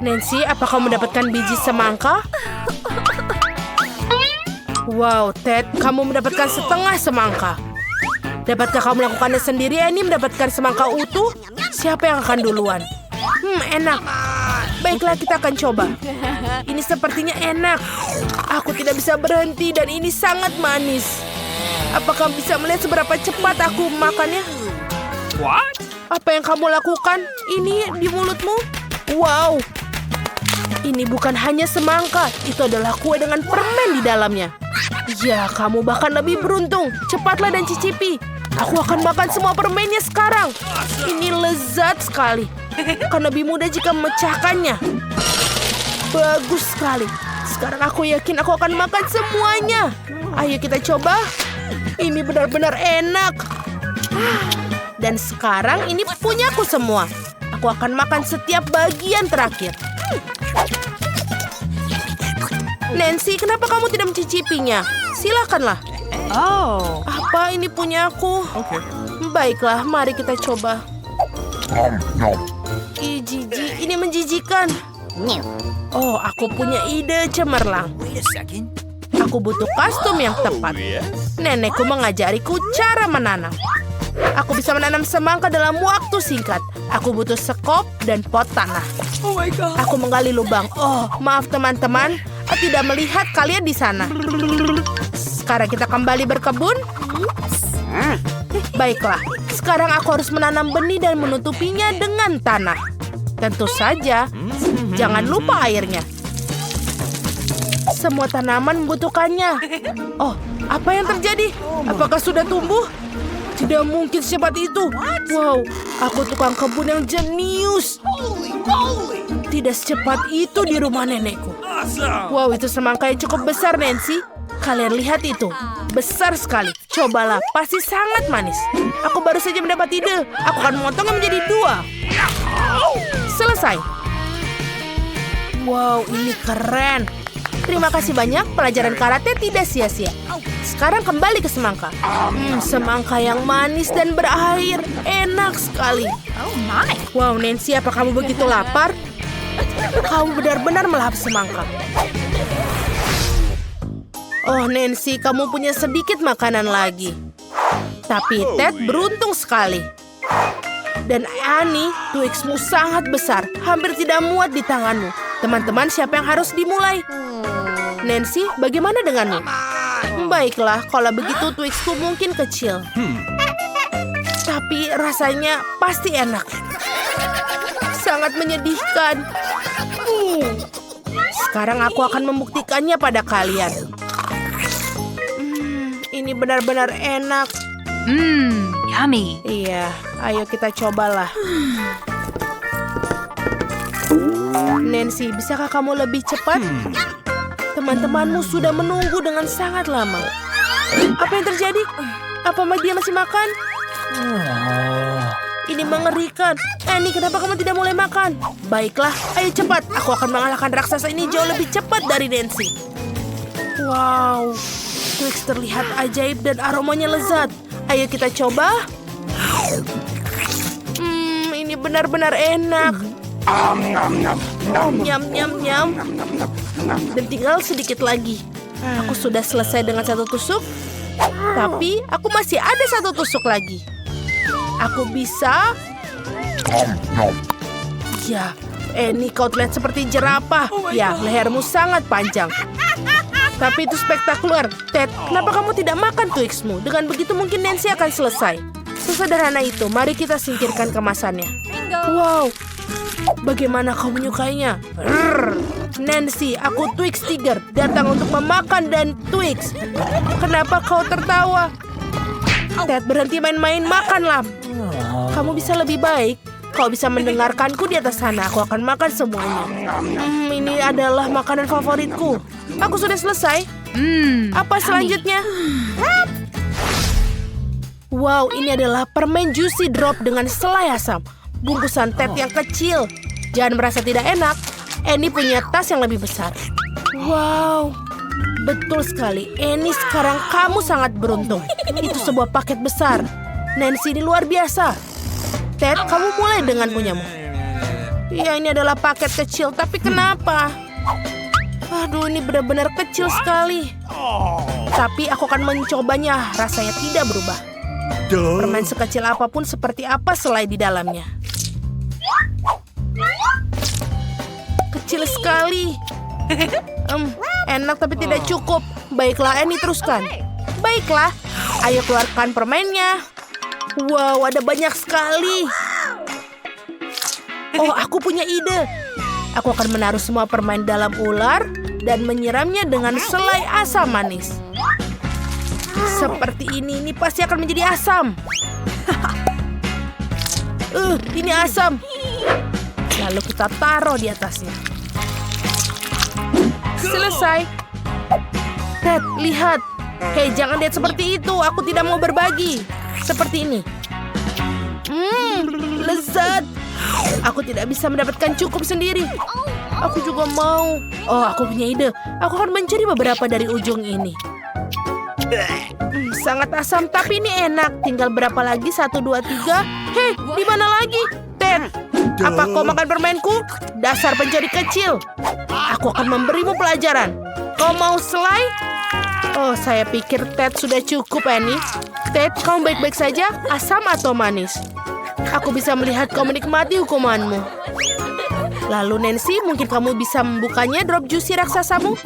Nancy, apa kamu mendapatkan biji semangka? Wow, Ted, kamu mendapatkan setengah semangka. Dapatkah kamu melakukannya sendiri? Annie mendapatkan semangka utuh? Siapa yang akan duluan? Enak. Baiklah, kita akan coba. Ini sepertinya enak. Aku tidak bisa berhenti dan ini sangat manis. Apakah bisa melihat seberapa cepat aku makannya? What? Apa yang kamu lakukan? Ini di mulutmu? Wow. Ini bukan hanya semangka. Itu adalah kue dengan permen di dalamnya. Ya, kamu bahkan lebih beruntung. Cepatlah dan cicipi. Aku akan makan semua permennya sekarang. Ini lezat sekali. Akan lebih mudah jika memecahkannya. Bagus sekali. Sekarang aku yakin aku akan makan semuanya. Ayo kita coba. Ini benar-benar enak. Dan sekarang ini punyaku semua. Aku akan makan setiap bagian terakhir. Nancy, kenapa kamu tidak mencicipinya? Silakanlah. Oh. Apa ini punya aku? Okay. Baiklah, mari kita coba. Ih, jijik. Ini menjijikan. Oh, aku punya ide cemerlang. Wait a second. Aku butuh kostum yang tepat. Nenekku mengajariku cara menanam. Aku bisa menanam semangka dalam waktu singkat. Aku butuh sekop dan pot tanah. Oh my god. Aku menggali lubang. Oh, maaf teman-teman. Aku tidak melihat kalian di sana. Sekarang kita kembali berkebun. Baiklah, sekarang aku harus menanam benih dan menutupinya dengan tanah. Tentu saja, jangan lupa airnya. Semua tanaman membutuhkannya. Oh, apa yang terjadi? Apakah sudah tumbuh? Tidak mungkin secepat itu. Wow, aku tukang kebun yang jenius. Tidak secepat itu di rumah nenekku. Wow, itu semangka yang cukup besar, Nancy. Kalian lihat itu. Besar sekali. Cobalah, pasti sangat manis. Aku baru saja mendapat ide. Aku akan memotongnya menjadi 2. Selesai. Wow, ini keren. Terima kasih banyak, pelajaran karate tidak sia-sia. Sekarang kembali ke semangka. Semangka yang manis dan berair. Enak sekali. Oh my. Wow, Nancy, apa kamu begitu lapar? Kamu benar-benar melahap semangka. Oh, Nancy, kamu punya sedikit makanan lagi. Tapi Ted beruntung sekali. Dan Annie, Twixmu sangat besar. Hampir tidak muat di tanganmu. Teman-teman, siapa yang harus dimulai? Nancy, bagaimana denganmu? Baiklah, kalau begitu Twixku mungkin kecil. Tapi rasanya pasti enak. Sangat menyedihkan. Sekarang aku akan membuktikannya pada kalian. Ini benar-benar enak. Yummy. Iya, ayo kita cobalah. Nancy, bisakah kamu lebih cepat? Teman-temanmu sudah menunggu dengan sangat lama. Apa yang terjadi? Apa dia masih makan? Ini mengerikan. Annie, kenapa kamu tidak mulai makan? Baiklah, ayo cepat. Aku akan mengalahkan raksasa ini jauh lebih cepat dari Nancy. Wow, Twix terlihat ajaib dan aromanya lezat. Ayo kita coba. Ini benar-benar enak. Nyam, nyam, nyam. Dan tinggal sedikit lagi. Aku sudah selesai dengan 1 tusuk. Tapi aku masih ada 1 tusuk lagi. Aku bisa. Ya, Annie, kau terlihat seperti jerapah. Ya, lehermu sangat panjang. Tapi itu spektakuler. Ted, kenapa kamu tidak makan Twixmu? Dengan begitu mungkin Nancy akan selesai. Sesederhana itu, mari kita singkirkan kemasannya. Wow, bagaimana kau menyukainya? Nancy, aku Twix Tiger, datang untuk memakan dan Twix. Kenapa kau tertawa? Ted, berhenti main-main, makanlah. Kamu bisa lebih baik. Kau bisa mendengarkanku di atas sana. Aku akan makan semuanya. Ini adalah makanan favoritku. Aku sudah selesai. Apa selanjutnya? Wow, ini adalah permen Juicy Drop dengan selai asam. Bungkusan Ted yang kecil. Jangan merasa tidak enak. Annie punya tas yang lebih besar. Wow, betul sekali. Annie, sekarang kamu sangat beruntung. Itu sebuah paket besar. Nancy, ini luar biasa. Ted, kamu mulai dengan punyamu. Ya, ini adalah paket kecil, tapi kenapa? Aduh, ini benar-benar kecil sekali. Tapi aku akan mencobanya, rasanya tidak berubah. Permen sekecil apapun seperti apa selai di dalamnya. Kecil sekali. Enak tapi tidak cukup. Baiklah, Annie, teruskan. Baiklah, ayo keluarkan permennya. Wow, ada banyak sekali. Oh, aku punya ide. Aku akan menaruh semua permen dalam ular dan menyiramnya dengan selai asam manis. Seperti ini pasti akan menjadi asam. Ini asam. Lalu kita taruh di atasnya. Selesai. Ted, lihat. Hei, jangan lihat seperti itu. Aku tidak mau berbagi. Seperti ini. Lezat. Aku tidak bisa mendapatkan cukup sendiri. Aku juga mau. Oh, aku punya ide. Aku akan mencuri beberapa dari ujung ini. Sangat asam, tapi ini enak. Tinggal berapa lagi? 1, 2, 3. Hei, di mana lagi? Ted, apa kau makan permenku? Dasar pencuri kecil. Aku akan memberimu pelajaran. Kau mau selai? Oh, saya pikir Ted sudah cukup, Annie. Ted, kamu baik-baik saja? Asam atau manis? Aku bisa melihat kau menikmati hukumanmu. Lalu Nancy, mungkin kamu bisa membukanya drop juicy raksasamu?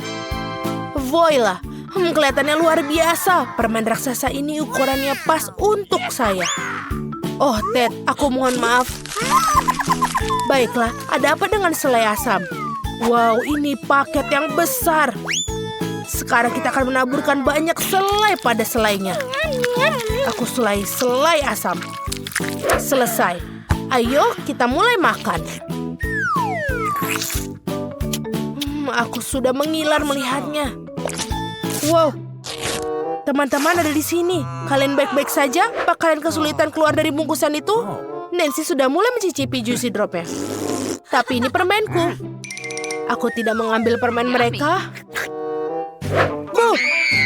Voila, kelihatannya luar biasa. Permen raksasa ini ukurannya pas untuk saya. Oh, Ted, aku mohon maaf. Baiklah, ada apa dengan selai asam? Wow, ini paket yang besar. Sekarang kita akan menaburkan banyak selai pada selainya. Aku selai asam. Selesai. Ayo, kita mulai makan. Aku sudah mengiler melihatnya. Wow, teman-teman ada di sini. Kalian baik-baik saja? Apa kalian kesulitan keluar dari bungkusan itu? Nancy sudah mulai mencicipi juicy dropnya. Tapi ini permenku. Aku tidak mengambil permen mereka.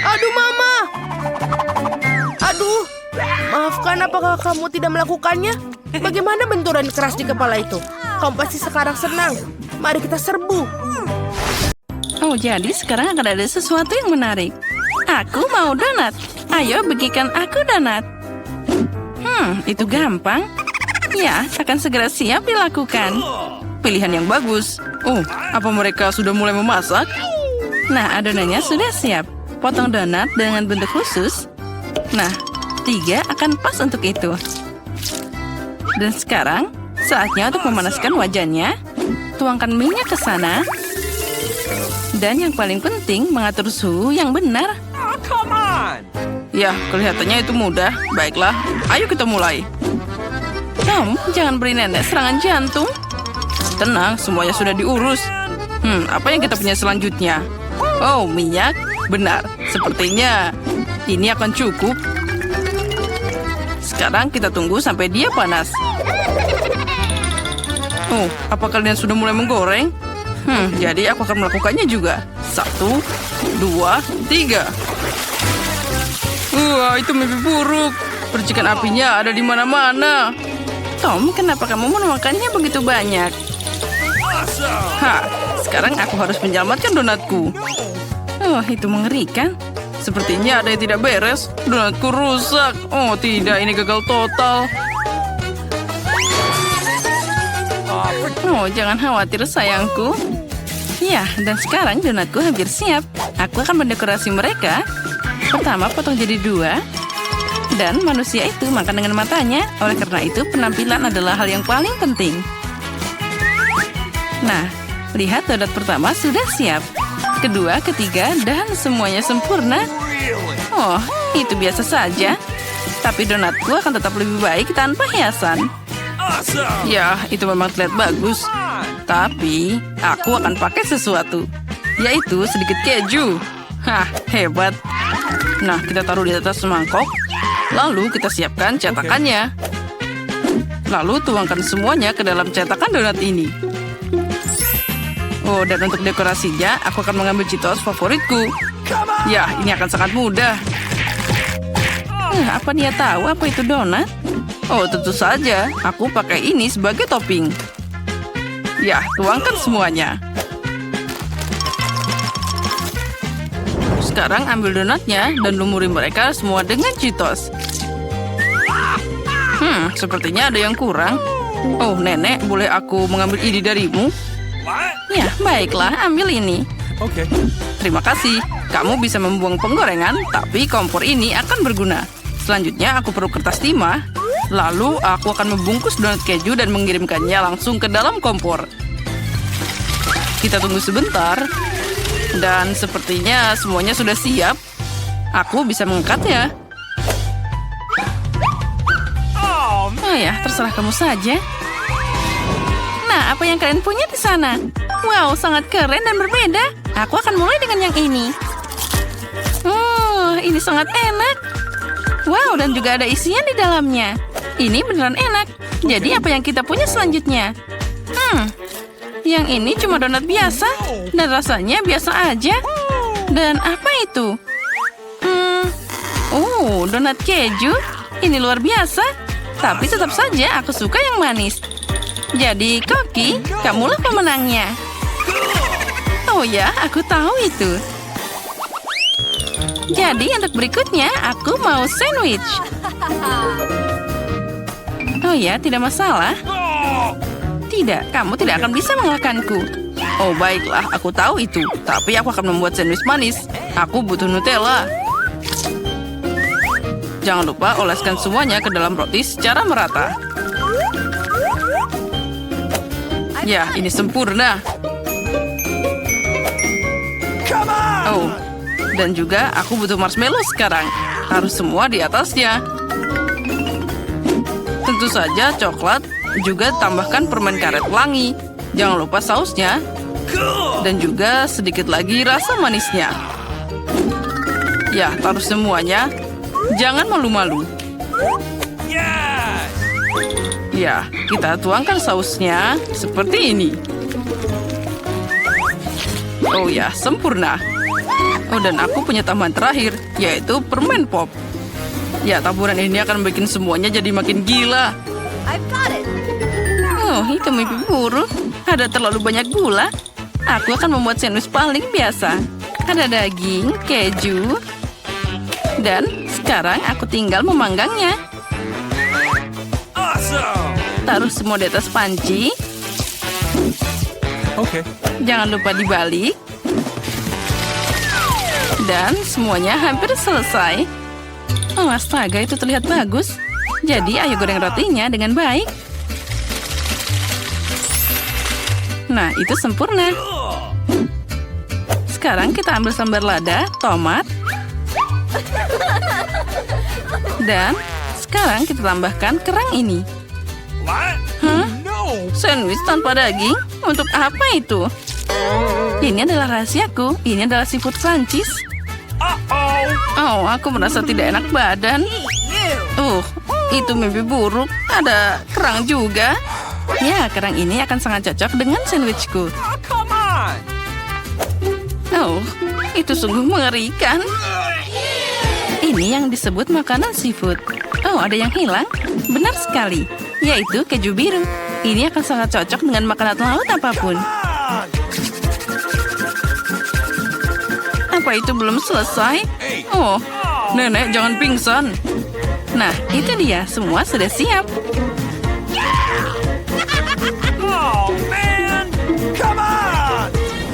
Aduh, Mama. Aduh. Maafkan, apakah kamu tidak melakukannya? Bagaimana benturan keras di kepala itu? Kamu pasti sekarang senang. Mari kita serbu. Oh, jadi sekarang akan ada sesuatu yang menarik. Aku mau donat. Ayo bagikan aku donat. Itu gampang. Ya, akan segera siap dilakukan. Pilihan yang bagus. Oh, apa mereka sudah mulai memasak? Nah, adonannya sudah siap. Potong donat dengan bentuk khusus. Nah, 3 akan pas untuk itu. Dan sekarang, saatnya untuk memanaskan wajannya. Tuangkan minyak ke sana. Dan yang paling penting, mengatur suhu yang benar. Ya, kelihatannya itu mudah. Baiklah, ayo kita mulai. Tom, jangan beri nenek serangan jantung. Tenang, semuanya sudah diurus. Apa yang kita punya selanjutnya? Oh, minyak. Benar, sepertinya ini akan cukup. Sekarang kita tunggu sampai dia panas. Oh, apa kalian sudah mulai menggoreng? Jadi aku akan melakukannya juga. 1, 2, 3. Wah, itu mimpi buruk. Percikan apinya ada di mana-mana. Tom, kenapa kamu memakannya begitu banyak? Sekarang aku harus menyelamatkan donatku. Oh, itu mengerikan. Sepertinya ada yang tidak beres. Donatku rusak. Oh, tidak, ini gagal total. Oh, jangan khawatir sayangku. Ya, dan sekarang donatku hampir siap. Aku akan mendekorasi mereka. Pertama, potong jadi 2. Dan manusia itu makan dengan matanya. Oleh karena itu, penampilan adalah hal yang paling penting. Nah, lihat donat pertama sudah siap. Kedua, ketiga, dan semuanya sempurna. Oh, itu biasa saja. Tapi donatku akan tetap lebih baik tanpa hiasan. Ya, itu memang terlihat bagus. Tapi, aku akan pakai sesuatu. Yaitu sedikit keju. Hebat. Nah, kita taruh di atas mangkok. Lalu kita siapkan cetakannya. Lalu tuangkan semuanya ke dalam cetakan donat ini. Oh, dan untuk dekorasinya, aku akan mengambil Cheetos favoritku. Ya, ini akan sangat mudah. Apa dia tahu apa itu donat? Oh, tentu saja. Aku pakai ini sebagai topping. Ya, tuangkan semuanya. Sekarang ambil donatnya dan lumuri mereka semua dengan Cheetos. Sepertinya ada yang kurang. Oh, Nenek, boleh aku mengambil ini darimu? Ya, baiklah, ambil ini. Okay. Terima kasih. Kamu bisa membuang penggorengan, tapi kompor ini akan berguna. Selanjutnya, aku perlu kertas timah. Lalu, aku akan membungkus donat keju dan mengirimkannya langsung ke dalam kompor. Kita tunggu sebentar. Dan sepertinya semuanya sudah siap. Aku bisa mengangkatnya. Oh ya, terserah kamu saja. Nah, apa yang kalian punya di sana? Wow, sangat keren dan berbeda. Aku akan mulai dengan yang ini. Oh, ini sangat enak. Wow, dan juga ada isian di dalamnya. Ini beneran enak. Jadi apa yang kita punya selanjutnya? Yang ini cuma donat biasa. Dan rasanya biasa aja. Dan apa itu? Donat keju. Ini luar biasa. Tapi tetap saja aku suka yang manis. Jadi, Koki, kamulah pemenangnya. Oh ya, aku tahu itu. Jadi, untuk berikutnya, aku mau sandwich. Oh ya, tidak masalah. Tidak, kamu tidak akan bisa mengalahkanku. Oh, baiklah, aku tahu itu. Tapi aku akan membuat sandwich manis. Aku butuh Nutella. Jangan lupa oleskan semuanya ke dalam roti secara merata. Ya, ini sempurna. Oh, dan juga aku butuh marshmallow sekarang. Harus semua di atasnya. Tentu saja coklat, juga tambahkan permen karet pelangi. Jangan lupa sausnya. Dan juga sedikit lagi rasa manisnya. Ya, taruh semuanya. Jangan malu-malu. Ya, kita tuangkan sausnya seperti ini. Oh ya, sempurna. Oh, dan aku punya tambahan terakhir, yaitu permen pop. Ya, taburan ini akan bikin semuanya jadi makin gila. Oh, itu mimpi buruk. Ada terlalu banyak gula. Aku akan membuat sandwich paling biasa. Ada daging, keju, dan sekarang aku tinggal memanggangnya. Taruh semua di atas panci. Okay. Jangan lupa dibalik. Dan semuanya hampir selesai. Oh, astaga, itu terlihat bagus. Jadi, ayo goreng rotinya dengan baik. Nah, itu sempurna. Sekarang kita ambil sambar lada, tomat. Dan sekarang kita tambahkan kerang ini. Hah? Sandwich tanpa daging? Untuk apa itu? Ini adalah rahasiaku. Ini adalah seafood Prancis. Oh, aku merasa tidak enak badan. Itu mimpi buruk. Ada kerang juga. Ya, kerang ini akan sangat cocok dengan sandwichku. Oh, itu sungguh mengerikan. Ini yang disebut makanan seafood. Oh, ada yang hilang? Benar sekali. Yaitu keju biru. Ini akan sangat cocok dengan makanan laut apapun. Apa itu belum selesai? Oh, Nenek, jangan pingsan. Nah, itu dia. Semua sudah siap.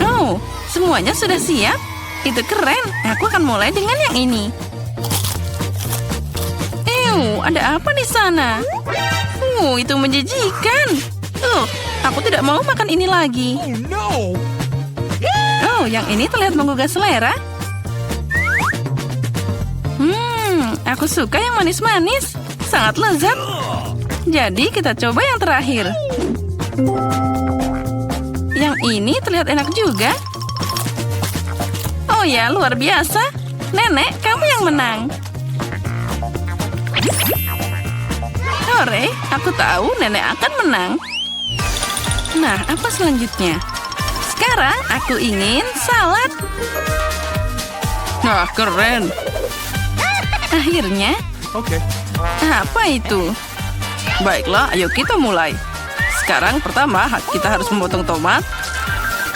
Oh, semuanya sudah siap. Itu keren. Aku akan mulai dengan yang ini. Ada apa di sana? Itu menjijikan. Aku tidak mau makan ini lagi. Oh, yang ini terlihat menggugah selera. Aku suka yang manis-manis. Sangat lezat. Jadi kita coba yang terakhir. Yang ini terlihat enak juga. Oh ya, luar biasa. Nenek, kamu yang menang. Hore, aku tahu Nenek akan menang. Nah, apa selanjutnya? Sekarang aku ingin salad. Nah, keren. Akhirnya. Okay. Apa itu? Baiklah, ayo kita mulai. sekarang pertama kita harus memotong tomat.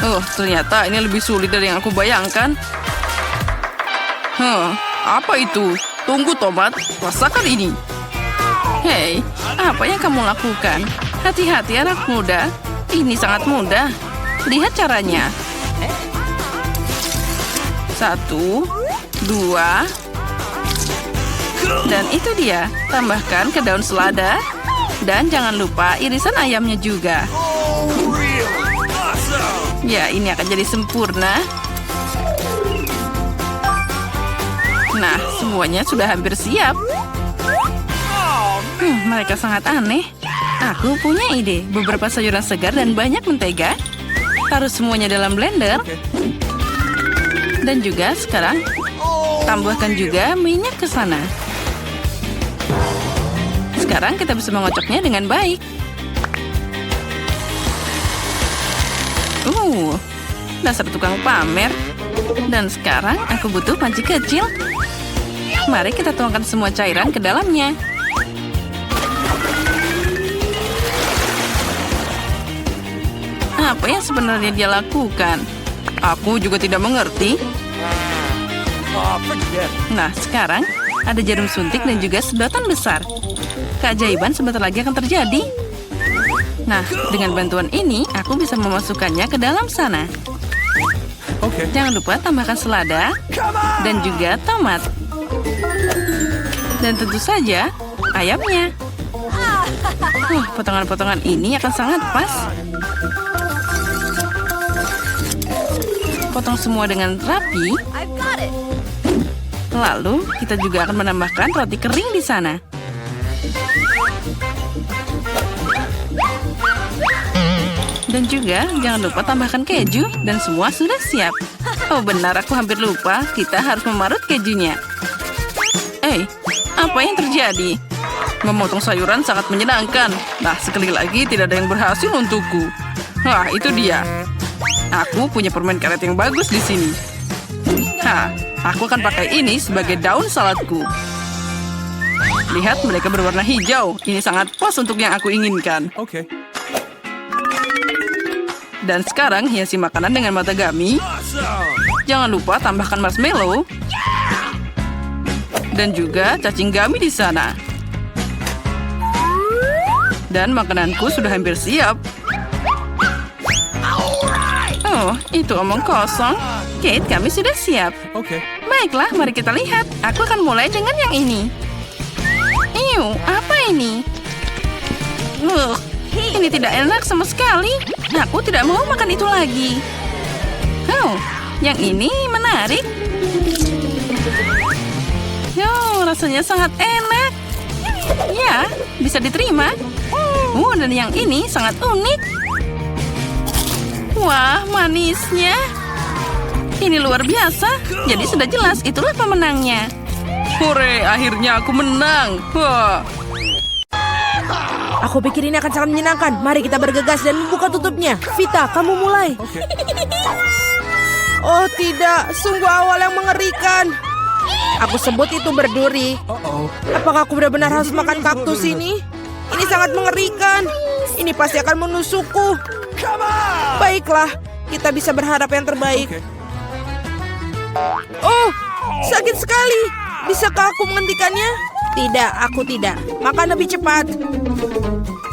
Oh, ternyata ini lebih sulit dari yang aku bayangkan. Apa itu? Tunggu tomat, rasakan ini. Hei, apa yang kamu lakukan? Hati-hati anak muda. Ini sangat mudah. Lihat caranya. 1, 2, dan itu dia. Tambahkan ke daun selada. Dan jangan lupa irisan ayamnya juga. Ya, ini akan jadi sempurna. Nah, semuanya sudah hampir siap. Mereka sangat aneh. Aku punya ide. Beberapa sayuran segar dan banyak mentega. Taruh semuanya dalam blender. Dan juga sekarang tambahkan juga minyak ke sana. Sekarang kita bisa mengocoknya dengan baik. Dasar tukang pamer. Dan sekarang aku butuh panci kecil. Mari kita tuangkan semua cairan ke dalamnya. Apa yang sebenarnya dia lakukan? Aku juga tidak mengerti. Nah, sekarang ada jarum suntik dan juga sedotan besar. Keajaiban sebentar lagi akan terjadi. Nah, dengan bantuan ini, aku bisa memasukkannya ke dalam sana. Jangan lupa tambahkan selada dan juga tomat. Dan tentu saja, ayamnya. Potongan-potongan ini akan sangat pas. Potong semua dengan rapi. Lalu, kita juga akan menambahkan roti kering di sana. Dan juga, jangan lupa tambahkan keju. Dan semua sudah siap. Oh benar, aku hampir lupa. Kita harus memarut kejunya. Apa yang terjadi? Memotong sayuran sangat menyenangkan. Nah, sekali lagi tidak ada yang berhasil untukku. Itu dia. Aku punya permen karet yang bagus di sini. Aku akan pakai ini sebagai daun saladku. Lihat, mereka berwarna hijau. Ini sangat pas untuk yang aku inginkan. Dan sekarang hiasi makanan dengan matagami. Jangan lupa tambahkan marshmallow. Dan juga cacing gami di sana. Dan makananku sudah hampir siap. Oh, itu omong kosong. Kate, kami sudah siap. Baiklah, mari kita lihat. Aku akan mulai dengan yang ini. Apa ini? Ini tidak enak sama sekali. Aku tidak mau makan itu lagi. Yang ini menarik. Rasanya sangat enak. Ya, bisa diterima. Dan yang ini sangat unik. Wah, manisnya. Ini luar biasa. Jadi sudah jelas, itulah pemenangnya. Hore, akhirnya aku menang. Aku pikir ini akan sangat menyenangkan. Mari kita bergegas dan membuka tutupnya. Vita, kamu mulai. Oh tidak, sungguh awal yang mengerikan. Aku sebut itu berduri. Apakah aku benar-benar harus makan kaktus ini? Ini sangat mengerikan. Ini pasti akan menusukku. Baiklah, kita bisa berharap yang terbaik. Oh, sakit sekali. Bisakah aku menghentikannya? Tidak, aku tidak. Makan lebih cepat.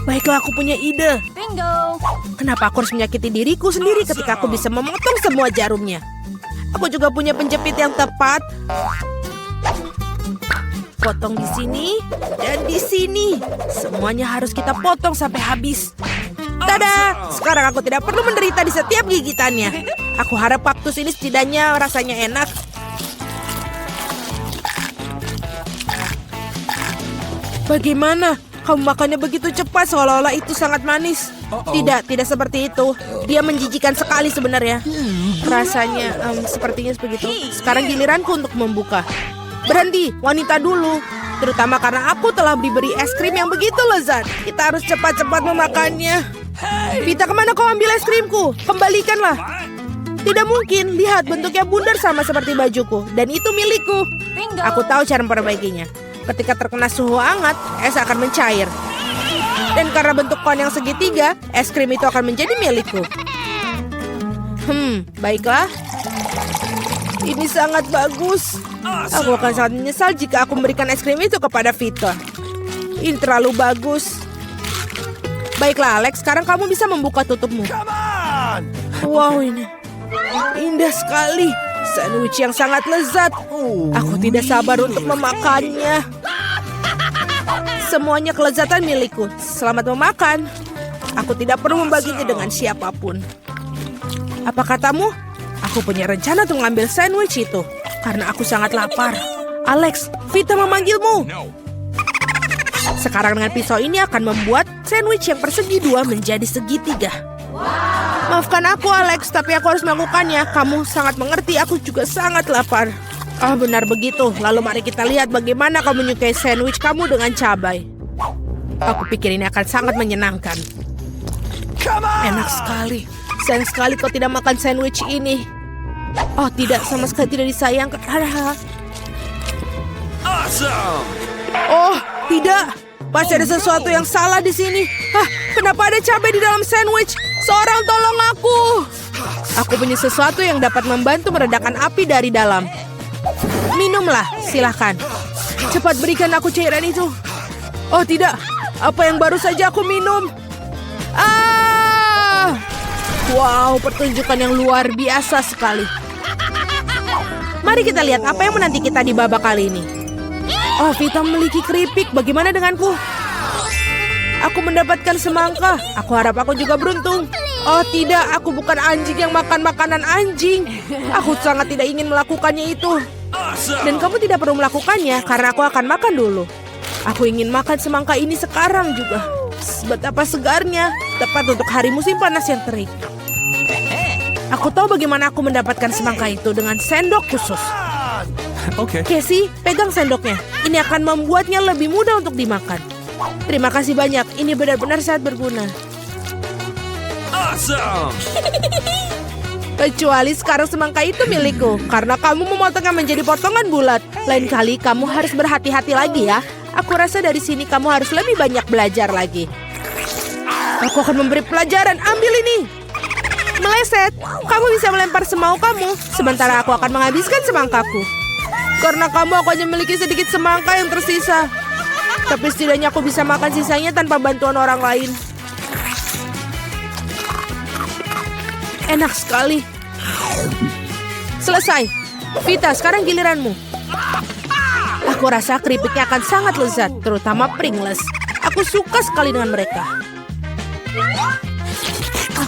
Baiklah, aku punya ide. Bingo. Kenapa aku harus menyakiti diriku sendiri ketika aku bisa memotong semua jarumnya? Aku juga punya penjepit yang tepat. Potong di sini dan di sini. Semuanya harus kita potong sampai habis. Tada! Sekarang aku tidak perlu menderita di setiap gigitannya. Aku harap kaktus ini setidaknya rasanya enak. Bagaimana? Kamu makannya begitu cepat seolah-olah itu sangat manis. Tidak seperti itu. Dia menjijikan sekali sebenarnya. Rasanya sepertinya begitu. Sekarang giliranku untuk membuka. Berhenti, wanita dulu. Terutama karena aku telah diberi es krim yang begitu lezat. Kita harus cepat-cepat memakannya. Vita, kemana kau ambil es krimku? Kembalikanlah. Tidak mungkin, lihat bentuknya bundar sama seperti bajuku. Dan itu milikku. Aku tahu cara memperbaikinya. Ketika terkena suhu hangat, es akan mencair. Dan karena bentuk pohon yang segitiga, es krim itu akan menjadi milikku. Baiklah. Ini sangat bagus. Aku akan sangat menyesal jika aku memberikan es krim itu kepada Vita. Ini terlalu bagus. Baiklah, Alex. Sekarang kamu bisa membuka tutupmu. Wow, ini indah sekali. Sandwich yang sangat lezat. Aku tidak sabar untuk memakannya. Semuanya kelezatan milikku. Selamat memakan. Aku tidak perlu membaginya dengan siapapun. Apa katamu? Aku punya rencana untuk mengambil sandwich itu. Karena aku sangat lapar. Alex, Vita memanggilmu. Sekarang dengan pisau ini akan membuat sandwich yang persegi dua menjadi segitiga. Maafkan aku, Alex, tapi aku harus melakukannya. Kamu sangat mengerti, aku juga sangat lapar. Oh, benar begitu. Lalu mari kita lihat bagaimana kamu menyukai sandwich kamu dengan cabai. Aku pikir ini akan sangat menyenangkan. Enak sekali. Sayang sekali kau tidak makan sandwich ini. Oh, tidak. Sama sekali tidak disayangkan. Oh, tidak. Pasti ada sesuatu yang salah di sini. Kenapa ada cabai di dalam sandwich? Seorang tolong aku. Aku punya sesuatu yang dapat membantu meredakan api dari dalam. Minumlah, silahkan. Cepat berikan aku cairan itu. Oh tidak, apa yang baru saja aku minum? Wow, pertunjukan yang luar biasa sekali. Mari kita lihat apa yang menanti kita di babak kali ini. Oh, Vita memiliki keripik. Bagaimana denganku? Aku mendapatkan semangka. Aku harap aku juga beruntung. Oh tidak, aku bukan anjing yang makan makanan anjing. Aku sangat tidak ingin melakukannya itu. Dan kamu tidak perlu melakukannya karena aku akan makan dulu. Aku ingin makan semangka ini sekarang juga. Betapa segarnya, tepat untuk hari musim panas yang terik. Aku tahu bagaimana aku mendapatkan semangka itu dengan sendok khusus. Oke. Casey, pegang sendoknya. Ini akan membuatnya lebih mudah untuk dimakan. Terima kasih banyak, ini benar-benar sangat berguna. Awesome. Kecuali sekarang semangka itu milikku, karena kamu memotongnya menjadi potongan bulat. Lain kali kamu harus berhati-hati lagi ya. Aku rasa dari sini kamu harus lebih banyak belajar lagi. Aku akan memberi pelajaran, ambil ini. Meleset, kamu bisa melempar semau kamu, sementara aku akan menghabiskan semangkaku. Karena kamu aku hanya memiliki sedikit semangka yang tersisa. Tapi setidaknya aku bisa makan sisanya tanpa bantuan orang lain. Enak sekali. Selesai. Vita, sekarang giliranmu. Aku rasa keripiknya akan sangat lezat, terutama Pringles. Aku suka sekali dengan mereka.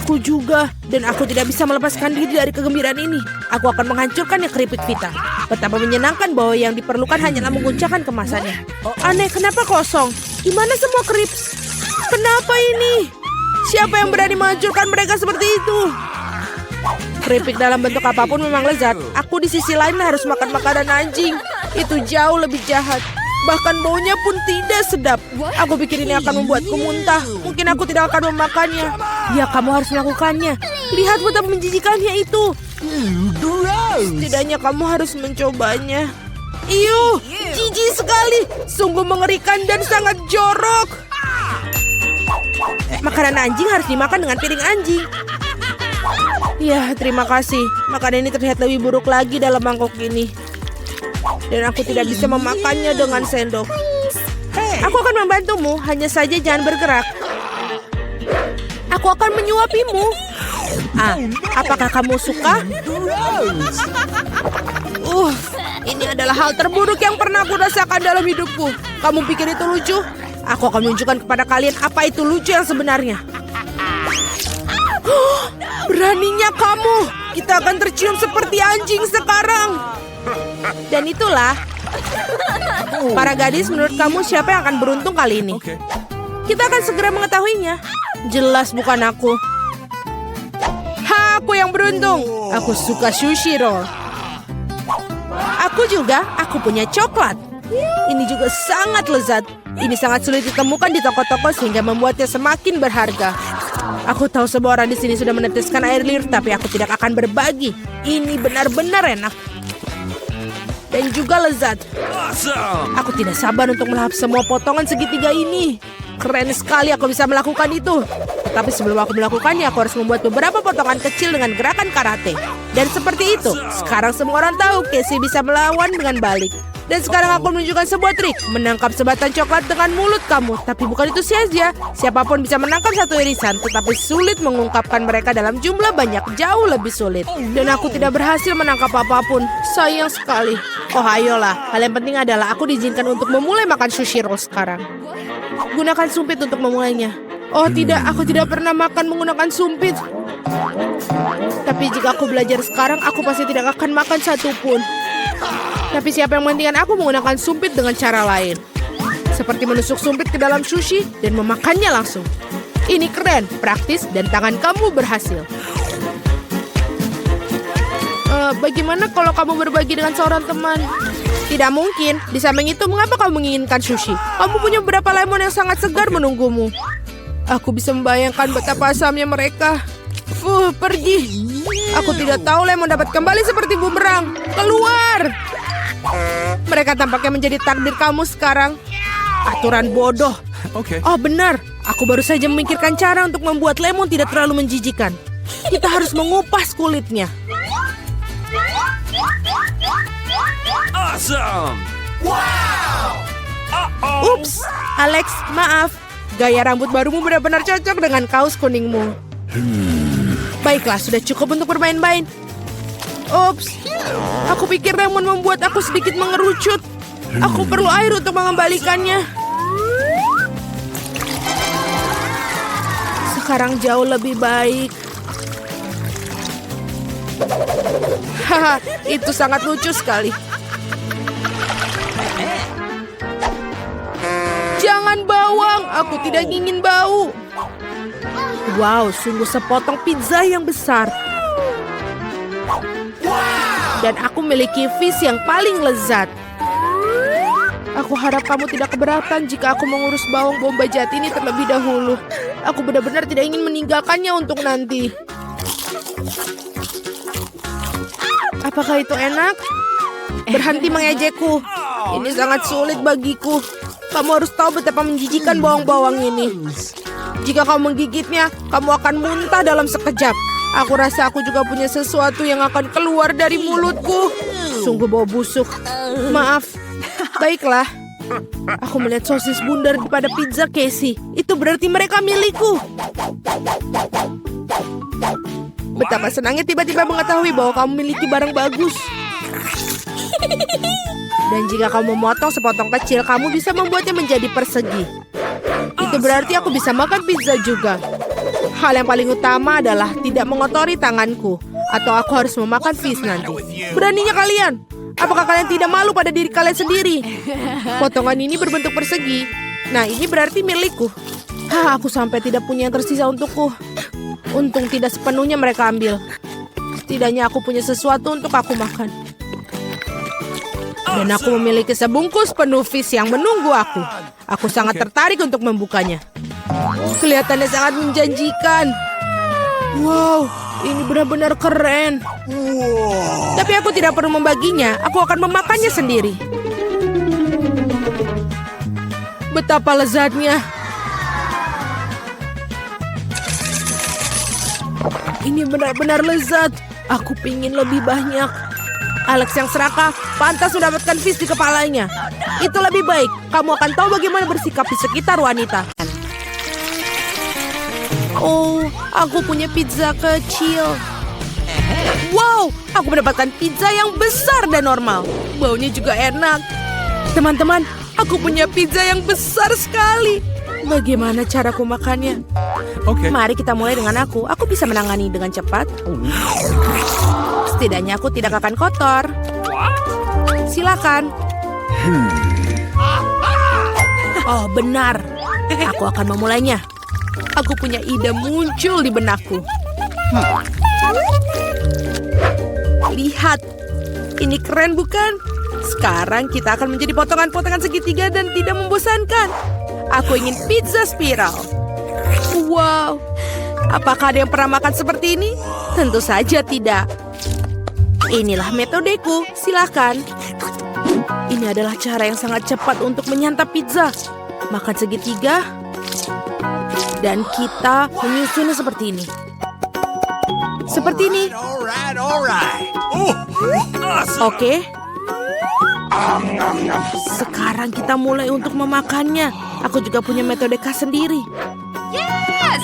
Aku juga, dan aku tidak bisa melepaskan diri dari kegembiraan ini. Aku akan menghancurkannya keripik Vita. Betapa menyenangkan bahwa yang diperlukan hanyalah menguncangkan kemasannya. Aneh, kenapa kosong? Di mana semua krips? Kenapa ini? Siapa yang berani menghancurkan mereka seperti itu? Keripik dalam bentuk apapun memang lezat. Aku di sisi lain harus makan makanan anjing. Itu jauh lebih jahat. Bahkan baunya pun tidak sedap. Aku pikir ini akan membuatku muntah. Mungkin aku tidak akan memakannya. Ya, kamu harus melakukannya. Lihat betapa menjijikannya itu. Setidaknya kamu harus mencobanya. Iuh, jijik sekali. Sungguh mengerikan dan sangat jorok. Makanan anjing harus dimakan dengan piring anjing. Ya, terima kasih. Makanan ini terlihat lebih buruk lagi dalam mangkok ini. Dan aku tidak bisa memakannya dengan sendok. Aku akan membantumu, hanya saja jangan bergerak. Aku akan menyuapimu. Apakah kamu suka? Ini adalah hal terburuk yang pernah aku rasakan dalam hidupku. Kamu pikir itu lucu? Aku akan menunjukkan kepada kalian apa itu lucu yang sebenarnya. Beraninya kamu. Kita akan tercium seperti anjing sekarang. Dan itulah. Para gadis, menurut kamu siapa yang akan beruntung kali ini? Kita akan segera mengetahuinya. Jelas bukan aku. Aku yang beruntung. Aku suka sushi roll. Aku juga, aku punya coklat. Ini juga sangat lezat. Ini sangat sulit ditemukan di toko-toko sehingga membuatnya semakin berharga. Aku tahu semua orang di sini sudah meneteskan air liur, tapi aku tidak akan berbagi. Ini benar-benar enak. dan juga lezat. Aku tidak sabar untuk melahap semua potongan segitiga ini. Keren sekali aku bisa melakukan itu. Tapi sebelum aku melakukannya, aku harus membuat beberapa potongan kecil dengan gerakan karate. Dan seperti itu, sekarang semua orang tahu Casey bisa melawan dengan balik. Dan sekarang aku menunjukkan sebuah trik, menangkap sebatang coklat dengan mulut kamu. Tapi bukan itu saja, siapapun bisa menangkap satu irisan, tetapi sulit mengungkapkan mereka dalam jumlah banyak, jauh lebih sulit. Dan aku tidak berhasil menangkap apapun, sayang sekali. Oh ayolah, hal yang penting adalah aku diizinkan untuk memulai makan sushi roll sekarang. Gunakan sumpit untuk memulainya. Oh tidak, aku tidak pernah makan menggunakan sumpit. Tapi jika aku belajar sekarang, aku pasti tidak akan makan satupun. Tapi siapa yang menghentikan aku menggunakan sumpit dengan cara lain. Seperti menusuk sumpit ke dalam sushi dan memakannya langsung. Ini keren, praktis, dan tangan kamu berhasil. Bagaimana kalau kamu berbagi dengan seorang teman? Tidak mungkin. Di samping itu, mengapa kamu menginginkan sushi? Kamu punya beberapa lemon yang sangat segar menunggumu. Aku bisa membayangkan betapa asamnya mereka. Pergi. Aku tidak tahu lemon dapat kembali seperti bumerang. Keluar. Mereka tampaknya menjadi takdir kamu sekarang. Aturan bodoh. Oh benar, aku baru saja memikirkan cara untuk membuat lemon tidak terlalu menjijikan. Kita harus mengupas kulitnya. Awesome! Wow! Ups, Alex, maaf. Gaya rambut barumu benar-benar cocok dengan kaos kuningmu. Baiklah, sudah cukup untuk bermain-main. Ups, aku pikir lemon membuat aku sedikit mengerucut. Aku perlu air untuk mengembalikannya. Sekarang jauh lebih baik. Haha, itu sangat lucu sekali. Jangan bawang, aku tidak ingin bau. Wow, sungguh sepotong pizza yang besar. Dan aku memiliki fish yang paling lezat. Aku harap kamu tidak keberatan jika aku mengurus bawang bombay jati ini terlebih dahulu. Aku benar-benar tidak ingin meninggalkannya untuk nanti. Apakah itu enak? Berhenti mengejekku. Ini sangat sulit bagiku. Kamu harus tahu betapa menjijikan bawang-bawang ini. Jika kamu menggigitnya, kamu akan muntah dalam sekejap. Aku rasa aku juga punya sesuatu yang akan keluar dari mulutku. Sungguh bau busuk. Maaf. Baiklah. Aku melihat sosis bundar pada pizza Casey. Itu berarti mereka milikku. Betapa senangnya tiba-tiba mengetahui bahwa kamu memiliki barang bagus. Dan jika kamu memotong sepotong kecil, kamu bisa membuatnya menjadi persegi. Itu berarti aku bisa makan pizza juga. Hal yang paling utama adalah tidak mengotori tanganku. Atau aku harus memakan fish nanti. Beraninya kalian? Apakah kalian tidak malu pada diri kalian sendiri? Potongan ini berbentuk persegi. Nah, ini berarti milikku. Aku sampai tidak punya yang tersisa untukku. Untung tidak sepenuhnya mereka ambil. Setidaknya aku punya sesuatu untuk aku makan. Dan aku memiliki sebungkus penuh fish yang menunggu aku. Aku sangat tertarik untuk membukanya. Kelihatannya sangat menjanjikan. Wow, ini benar-benar keren. Tapi aku tidak perlu membaginya. Aku akan memakannya sendiri. Betapa lezatnya. Ini benar-benar lezat. Aku pingin lebih banyak. Alex yang serakah pantas mendapatkan fish di kepalanya. Itu lebih baik. Kamu akan tahu bagaimana bersikap di sekitar wanita. Oh, aku punya pizza kecil. Wow, aku mendapatkan pizza yang besar dan normal. Baunya juga enak. Teman-teman, aku punya pizza yang besar sekali. Bagaimana caraku makannya? Mari kita mulai dengan aku. Aku bisa menangani dengan cepat. Setidaknya aku tidak akan kotor. Silakan. Oh, benar. Aku akan memulainya. Aku punya ide muncul di benakku. Lihat. Ini keren bukan? Sekarang kita akan menjadi potongan-potongan segitiga dan tidak membosankan. Aku ingin pizza spiral. Wow. Apakah ada yang pernah makan seperti ini? Tentu saja tidak. Inilah metodeku. Silakan. Ini adalah cara yang sangat cepat untuk menyantap pizza. Makan segitiga. Dan kita menyusunnya seperti ini. Seperti ini. Alright. Awesome. Oke. Sekarang kita mulai untuk memakannya. Aku juga punya metode khas sendiri. Yes!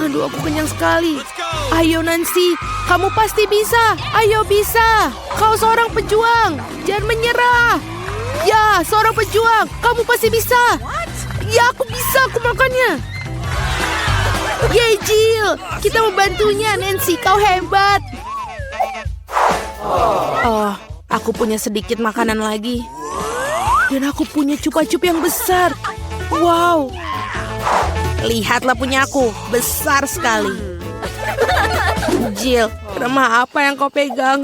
Aduh, aku kenyang sekali. Ayo Nancy, kamu pasti bisa. Ayo bisa. Kau seorang pejuang. Jangan menyerah. Ya, seorang pejuang. Kamu pasti bisa. Ya, aku bisa. Aku makannya. Yeay, Jill. Kita membantunya, Nancy. Kau hebat. Oh, aku punya sedikit makanan lagi. Dan aku punya cupa-cup yang besar. Wow. Lihatlah punya aku. Besar sekali. Jill, remah apa yang kau pegang?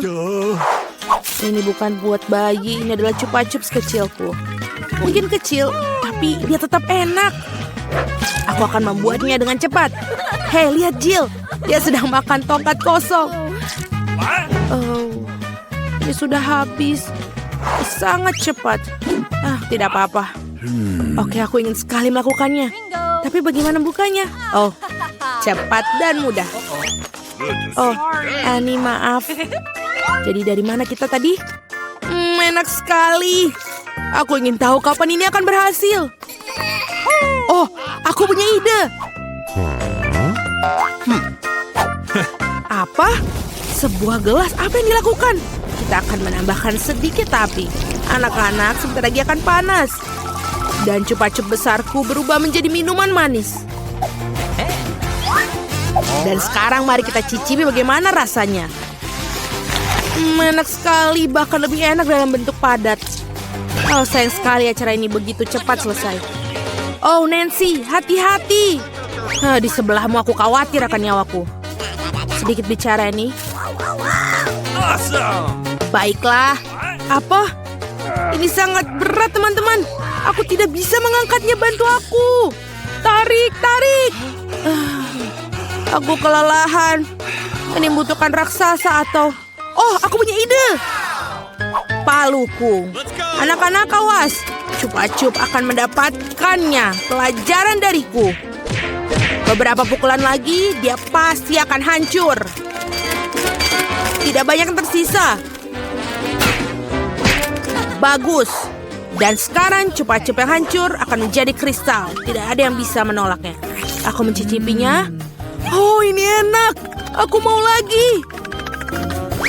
Ini bukan buat bayi. Ini adalah cupa-cup kecilku. Mungkin kecil, tapi dia tetap enak. Aku akan membuatnya dengan cepat. Hei, lihat Jill. Dia sedang makan tongkat kosong. Oh, ini sudah habis. Sangat cepat. Tidak apa-apa. Oke, aku ingin sekali melakukannya. Tapi bagaimana bukanya? Oh, cepat dan mudah. Oh, Annie, maaf. Jadi dari mana kita tadi? Enak sekali. Aku ingin tahu kapan ini akan berhasil. Oh, aku punya ide. Apa? Sebuah gelas, apa yang dilakukan? Kita akan menambahkan sedikit api. Anak-anak sebentar lagi akan panas. Dan cupa-cup besarku berubah menjadi minuman manis. Dan sekarang mari kita cicipi bagaimana rasanya. Enak sekali, bahkan lebih enak dalam bentuk padat. Oh, sayang sekali acara ini begitu cepat selesai. Oh, Nancy, hati-hati. Di sebelahmu aku khawatir akan nyawaku. Sedikit bicara nih. Awesome. Baiklah. Apa? Ini sangat berat, teman-teman. Aku tidak bisa mengangkatnya, bantu aku. Tarik, tarik. Aku kelelahan. Ini membutuhkan raksasa atau... Oh, aku punya ide. Paluku. Anak-anak awas. Cupa-cup akan mendapatkannya. Pelajaran dariku. Beberapa pukulan lagi, dia pasti akan hancur. Tidak banyak yang tersisa. Bagus. Dan sekarang cupa-cup yang hancur akan menjadi kristal. Tidak ada yang bisa menolaknya. Aku mencicipinya. Oh, ini enak. Aku mau lagi.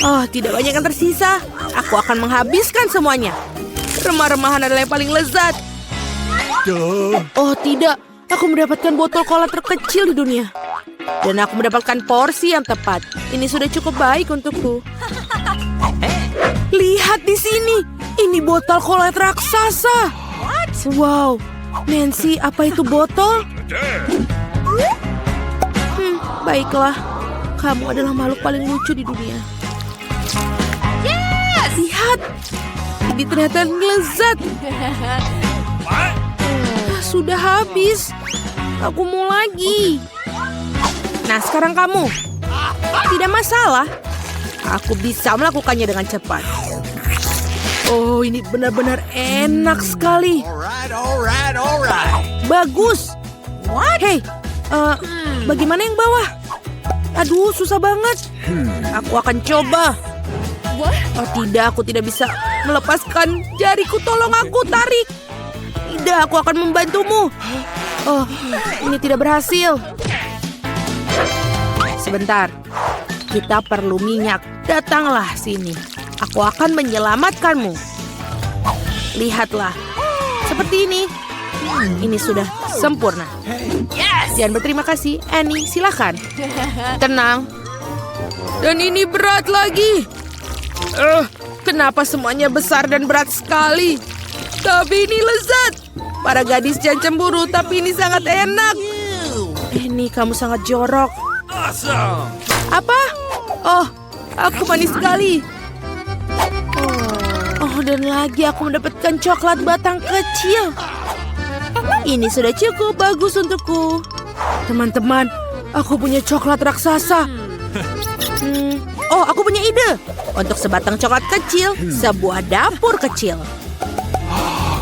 Oh, tidak banyak yang tersisa. Aku akan menghabiskan semuanya. Remah-remahan adalah yang paling lezat. Oh, tidak. Aku mendapatkan botol cola terkecil di dunia. Dan aku mendapatkan porsi yang tepat. Ini sudah cukup baik untukku. Lihat di sini. Ini botol cola raksasa. Wow. Nancy, apa itu botol? Baiklah. Kamu adalah makhluk paling lucu di dunia. Lihat. Ini ternyata lezat. Sudah habis. Aku mau lagi. Nah, sekarang kamu. Tidak masalah. Aku bisa melakukannya dengan cepat. Oh, ini benar-benar enak sekali. Alright. Bagus. Hei, bagaimana yang bawah? Aduh, susah banget. Aku akan coba. Oh tidak, aku tidak bisa melepaskan jariku. Tolong aku, tarik. Tidak, aku akan membantumu. Oh, ini tidak berhasil. Sebentar, kita perlu minyak. Datanglah sini. Aku akan menyelamatkanmu. Lihatlah, seperti ini. Ini sudah sempurna. Jangan berterima kasih, Annie. Silakan. Tenang. Dan ini berat lagi. Kenapa semuanya besar dan berat sekali? Tapi ini lezat. Para gadis jangan cemburu, tapi ini sangat enak. Annie, kamu sangat jorok. Awesome. Apa? Oh, aku manis sekali. Oh, dan lagi aku mendapatkan coklat batang kecil. Ini sudah cukup bagus untukku. Teman-teman, aku punya coklat raksasa. Oh, aku punya ide. Untuk sebatang coklat kecil, sebuah dapur kecil.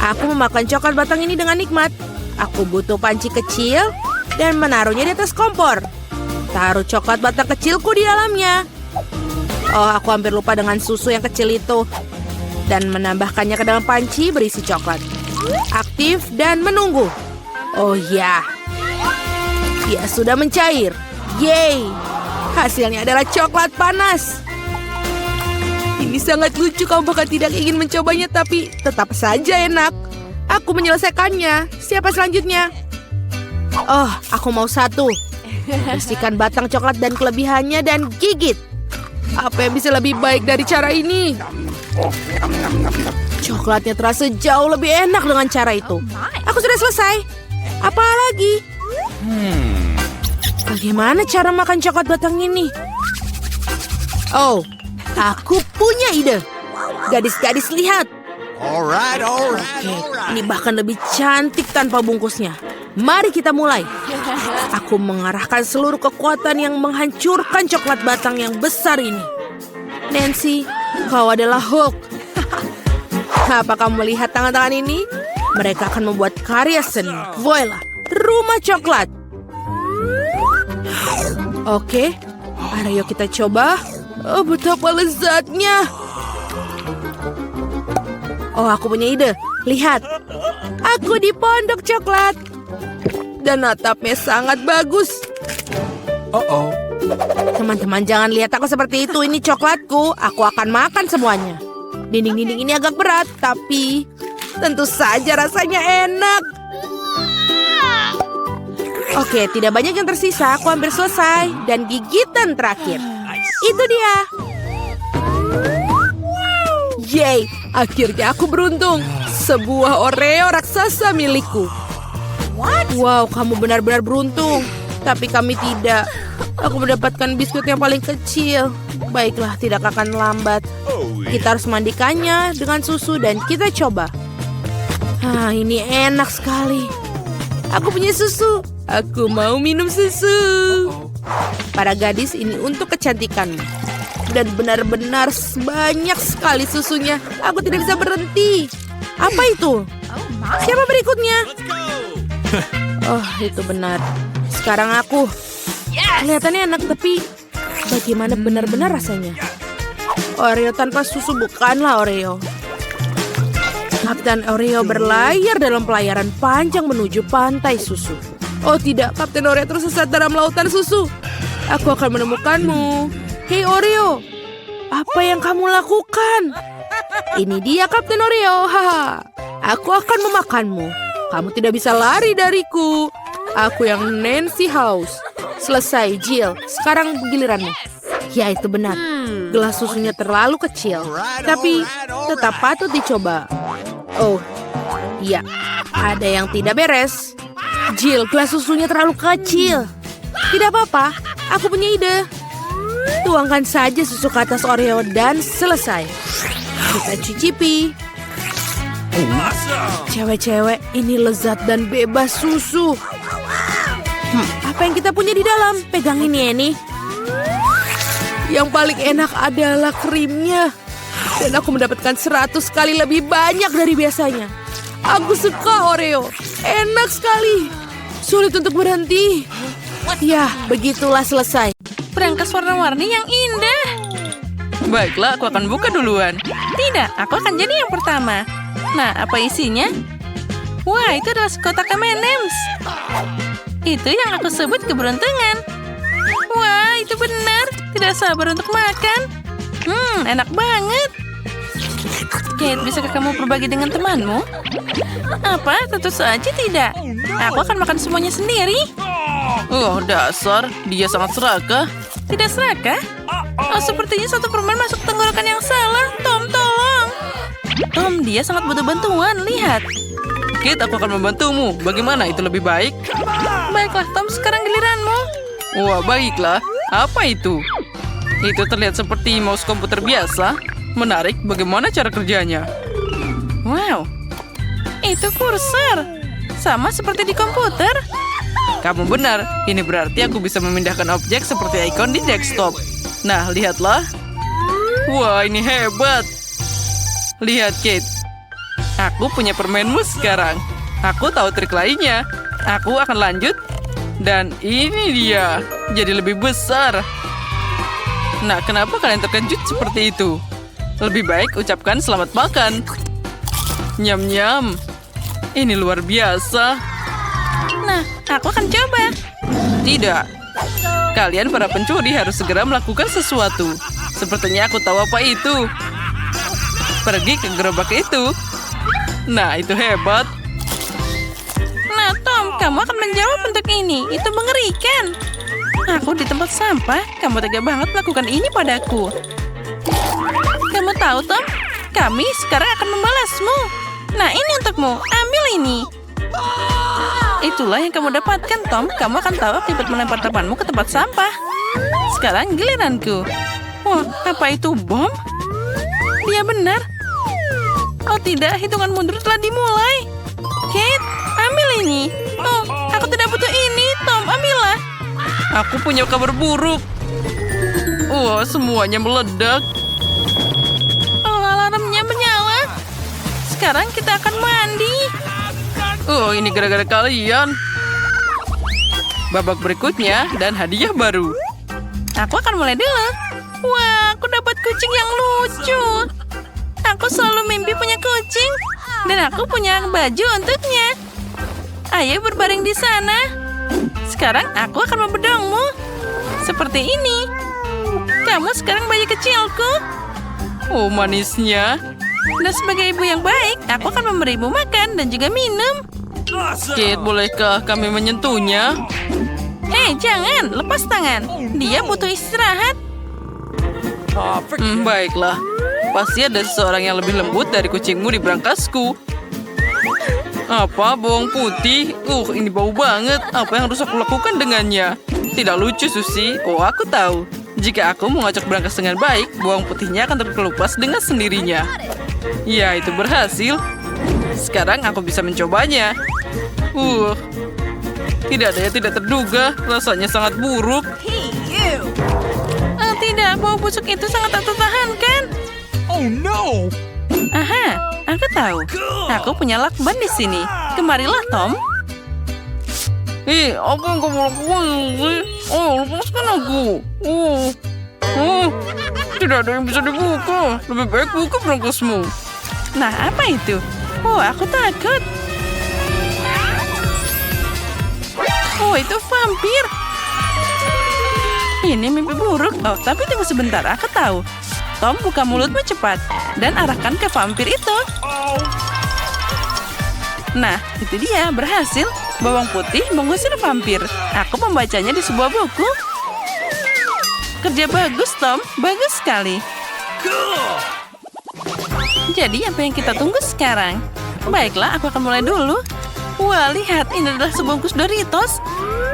Aku memakan coklat batang ini dengan nikmat. Aku butuh panci kecil dan menaruhnya di atas kompor. Taruh coklat batang kecilku di dalamnya. Oh, aku hampir lupa dengan susu yang kecil itu. Dan menambahkannya ke dalam panci berisi coklat. Aktif dan menunggu. Oh ya. Ya, sudah mencair. Yeay. Hasilnya adalah coklat panas. Ini sangat lucu, kamu bahkan tidak ingin mencobanya, tapi tetap saja enak. Aku menyelesaikannya. Siapa selanjutnya? Oh, aku mau satu. Bersihkan batang coklat dan kelebihannya dan gigit. Apa yang bisa lebih baik dari cara ini? Coklatnya terasa jauh lebih enak dengan cara itu. Aku sudah selesai. Apa lagi? Bagaimana cara makan coklat batang ini? Oh, aku punya ide. Gadis-gadis, lihat. All right, all right, Oke, all right. ini bahkan lebih cantik tanpa bungkusnya. Mari kita mulai. Aku mengarahkan seluruh kekuatan yang menghancurkan coklat batang yang besar ini. Nancy, kau adalah Hulk. Apa kamu melihat tangan-tangan ini? Mereka akan membuat karya seni. Voila, rumah coklat. Oke, ayo kita coba. Oh, betapa lezatnya. Oh, aku punya ide. Lihat, aku di pondok coklat. Dan atapnya sangat bagus. Uh-oh. Teman-teman, jangan lihat aku seperti itu. Ini coklatku. Aku akan makan semuanya. Dinding-dinding ini agak berat, tapi tentu saja rasanya enak. Oke, tidak banyak yang tersisa. Aku hampir selesai. Dan gigitan terakhir. Itu dia. Yeay, akhirnya aku beruntung. Sebuah Oreo raksasa milikku. Wow, kamu benar-benar beruntung. Tapi kami tidak. Aku mendapatkan biskuit yang paling kecil. Baiklah, tidak akan lambat. Kita harus mandikannya dengan susu dan kita coba. Ini enak sekali. Aku punya susu. Aku mau minum susu. Para gadis, ini untuk kecantikanmu. Dan benar-benar banyak sekali susunya. Aku tidak bisa berhenti. Apa itu? Siapa berikutnya? Oh, itu benar. Sekarang aku. Kelihatannya enak, tapi bagaimana benar-benar rasanya? Oreo tanpa susu bukanlah Oreo. Kapten Oreo berlayar dalam pelayaran panjang menuju pantai susu. Oh tidak, Kapten Oreo tersesat dalam lautan susu. Aku akan menemukanmu. Hei Oreo, apa yang kamu lakukan? Ini dia Kapten Oreo. Haha. Aku akan memakanmu. Kamu tidak bisa lari dariku. Aku yang Nancy House. Selesai, Jill. Sekarang giliranmu. Ya, itu benar. Gelas susunya terlalu kecil. Tapi tetap patut dicoba. Oh, iya. Ada yang tidak beres. Jill, gelas susunya terlalu kecil. Tidak apa-apa. Aku punya ide. Tuangkan saja susu ke atas Oreo dan selesai. Kita cicipi. Cewek-cewek, ini lezat dan bebas susu. Apa yang kita punya di dalam? Pegang ini, Annie. Yang paling enak adalah krimnya. Dan aku mendapatkan 100 kali lebih banyak dari biasanya. Aku suka Oreo. Enak sekali. Sulit untuk berhenti. Ya, begitulah selesai. Berangkas warna-warni yang indah. Baiklah, aku akan buka duluan. Tidak, aku akan jadi yang pertama. Nah, apa isinya? Wah, itu adalah sekotak M&M's. Itu yang aku sebut keberuntungan. Wah, itu benar. Tidak sabar untuk makan. Enak banget. Kate, bisakah kamu berbagi dengan temanmu? Apa? Tentu saja tidak. Aku akan makan semuanya sendiri. Oh, dasar. Dia sangat serakah. Tidak serakah? Oh, sepertinya satu permen masuk tenggorokan yang salah. Tom, tolong. Tom, dia sangat butuh bantuan. Lihat. Kate, aku akan membantumu. Bagaimana itu lebih baik? Baiklah, Tom. Sekarang giliranmu. Wah, baiklah. Apa itu? Itu terlihat seperti mouse komputer biasa. Menarik, bagaimana cara kerjanya? Wow, itu kursor. Sama seperti di komputer. Kamu benar, ini berarti aku bisa memindahkan objek seperti ikon di desktop. Nah, lihatlah. Wah, ini hebat. Lihat, Kate. Aku punya permenmu sekarang. Aku tahu trik lainnya. Aku akan lanjut. Dan ini dia. Jadi lebih besar. Nah, kenapa kalian terkejut seperti itu? Lebih baik ucapkan selamat makan. Nyam-nyam. Ini luar biasa. Nah, aku akan coba. Tidak. Kalian para pencuri harus segera melakukan sesuatu. Sepertinya aku tahu apa itu. Pergi ke gerobak itu. Nah, itu hebat. Nah, Tom, kamu akan menjawab untuk ini. Itu mengerikan. Aku di tempat sampah. Kamu tega banget melakukan ini padaku. Kamu tahu, Tom? Kami sekarang akan membalasmu. Nah, ini untukmu. Ambil ini. Itulah yang kamu dapatkan, Tom. Kamu akan tahu akibat melempar temanmu ke tempat sampah. Sekarang giliranku. Wah, apa itu bom? Dia benar. Oh tidak, hitungan mundur telah dimulai. Kate, ambil ini. Oh, aku tidak butuh ini. Tom, ambillah. Aku punya kabar buruk. Wah, semuanya meledak. Oh, alarmnya menyala. Sekarang kita akan mandi. Oh, ini gara-gara kalian. Babak berikutnya dan hadiah baru. Aku akan mulai dulu. Wah, aku dapat kucing yang lucu. Aku selalu mimpi punya kucing. Dan aku punya baju untuknya. Ayo berbaring di sana. Sekarang aku akan membedongmu. Seperti ini. Kamu sekarang bayi kecilku. Oh, manisnya. Dan sebagai ibu yang baik, aku akan memberimu makan dan juga minum. Kate, bolehkah kami menyentuhnya? Hei, jangan. Lepas tangan. Dia butuh istirahat. Baiklah. Pasti ada seseorang yang lebih lembut dari kucingmu di berangkasku. Apa? Bawang putih? Ini bau banget. Apa yang harus aku lakukan dengannya? Tidak lucu, Susie. Oh, aku tahu. Jika aku mengocok berangkas dengan baik, bawang putihnya akan terkelupas dengan sendirinya. Ya, itu berhasil. Sekarang aku bisa mencobanya. Tidak ada yang tidak terduga. Rasanya sangat buruk. Oh, tidak. Bau busuk itu sangat tak tertahankan. Oh no! Aha, aku tahu. Aku punya lakban di sini. Kemarilah, Tom. Apa yang kamu lakukan sih? Oh, lepaskan aku. Tidak ada yang bisa dibuka. Lebih baik buka berangkasmu. Nah, apa itu? Oh, aku takut. Oh, itu vampir. Ini mimpi buruk. Oh, tapi tunggu sebentar. Aku tahu. Tom, buka mulutmu cepat dan arahkan ke vampir itu. Nah, itu dia. Berhasil. Bawang putih mengusir vampir. Aku membacanya di sebuah buku. Kerja bagus, Tom. Bagus sekali. Jadi, apa yang kita tunggu sekarang? Baiklah, aku akan mulai dulu. Wah, lihat. Ini adalah sebungkus Doritos.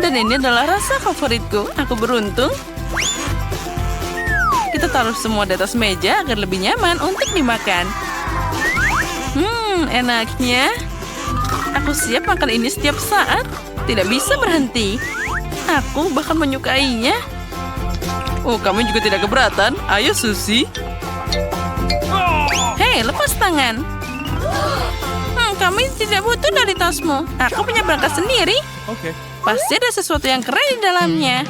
Dan ini adalah rasa favoritku. Aku beruntung. Kita taruh semua di atas meja agar lebih nyaman untuk dimakan. Enaknya. Aku siap makan ini setiap saat. Tidak bisa berhenti. Aku bahkan menyukainya. Oh, kamu juga tidak keberatan? Ayo, Susie. Hei, lepas tangan. Kami tidak butuh dari tasmu. Aku punya berangkas sendiri. Okay. Pasti ada sesuatu yang keren di dalamnya.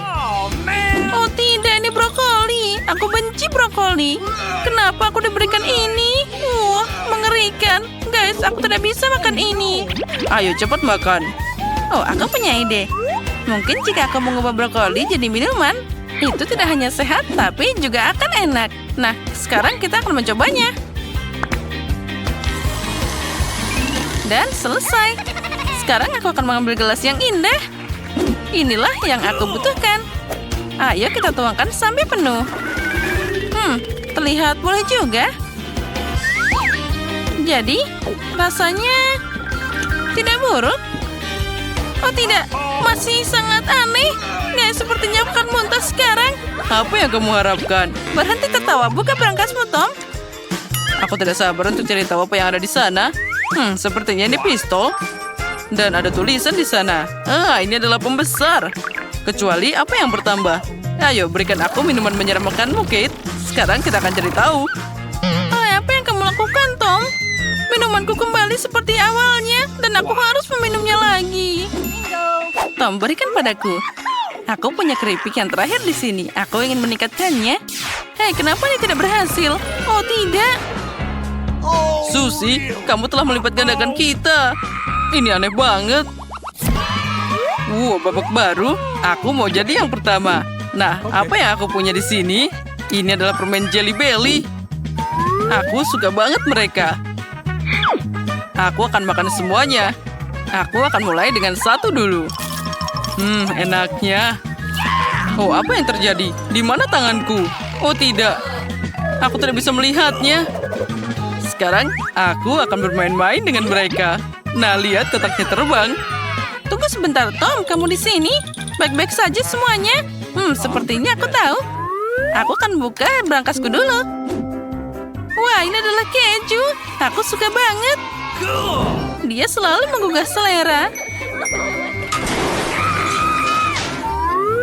Oh tidak, ini brokoli. Aku benci brokoli. Kenapa aku diberikan ini? Mengerikan. Guys, aku tidak bisa makan ini. Ayo cepat makan. Oh, aku punya ide. Mungkin jika aku mengubah brokoli jadi minuman, itu tidak hanya sehat, tapi juga akan enak. Nah, sekarang kita akan mencobanya. Dan selesai. Sekarang aku akan mengambil gelas yang indah. Inilah yang aku butuhkan. Ayo kita tuangkan sampai penuh. Terlihat boleh juga. Jadi, rasanya tidak buruk. Oh tidak, masih sangat aneh. Guys, sepertinya akan muntah sekarang. Apa yang kamu harapkan? Berhenti tertawa, buka berangkasmu, Tom. Aku tidak sabar untuk cari tahu apa yang ada di sana. Sepertinya ini pistol. Dan ada tulisan di sana. Ini adalah pembesar. Kecuali apa yang bertambah? Ayo, berikan aku minuman menyeramkanmu, Kate. Sekarang kita akan cari tahu. Oh, apa yang kamu lakukan, Tom? Minumanku kembali seperti awalnya, dan aku harus meminumnya lagi. Tom, berikan padaku. Aku punya keripik yang terakhir di sini. Aku ingin meningkatkannya. Hei, kenapa ini tidak berhasil? Oh, tidak. Susie, kamu telah melipat gandakan kita. Ini aneh banget. Babak baru. Aku mau jadi yang pertama. Nah, apa yang aku punya di sini? Ini adalah permen Jelly Belly. Aku suka banget mereka. Aku akan makan semuanya. Aku akan mulai dengan satu dulu. Enaknya. Oh, apa yang terjadi? Di mana tanganku? Oh, tidak. Aku tidak bisa melihatnya. Sekarang, aku akan bermain-main dengan mereka. Nah, lihat kotaknya terbang. Tunggu sebentar, Tom. Kamu di sini? Baik-baik saja semuanya. Sepertinya aku tahu. Aku akan buka berangkasku dulu. Wah, ini adalah keju. Aku suka banget. Dia selalu menggugah selera.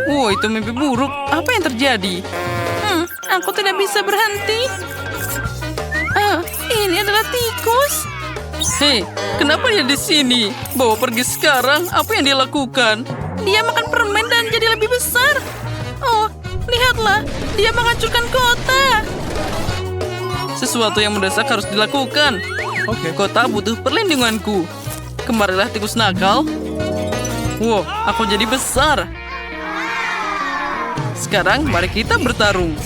Itu mimpi buruk. Apa yang terjadi? Aku tidak bisa berhenti. Ini adalah tikus. Hei, kenapa dia di sini? Bawa pergi sekarang. Apa yang dia lakukan? Dia makan permen dan jadi lebih besar. Oh, lihatlah. Dia menghancurkan kota. Sesuatu yang mendesak harus dilakukan. Kota butuh perlindunganku. Kemarilah tikus nakal. Wow, aku jadi besar. Sekarang mari kita bertarung.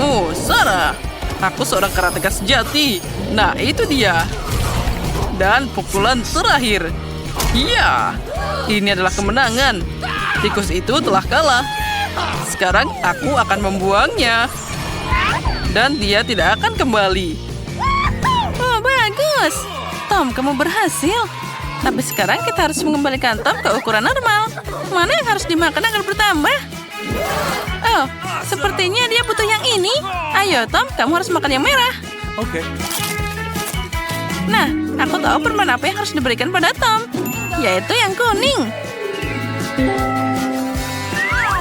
Oh, Sarah. Aku seorang karateka sejati. Nah, itu dia. Dan pukulan terakhir. Iya, ini adalah kemenangan. Tikus itu telah kalah. Sekarang aku akan membuangnya. Dan dia tidak akan kembali. Oh, bagus. Tom, kamu berhasil. Tapi sekarang kita harus mengembalikan Tom ke ukuran normal. Mana yang harus dimakan agar bertambah? Oh, sepertinya dia butuh yang ini. Ayo, Tom, kamu harus makan yang merah. Nah, aku tahu permen apa yang harus diberikan pada Tom, yaitu yang kuning.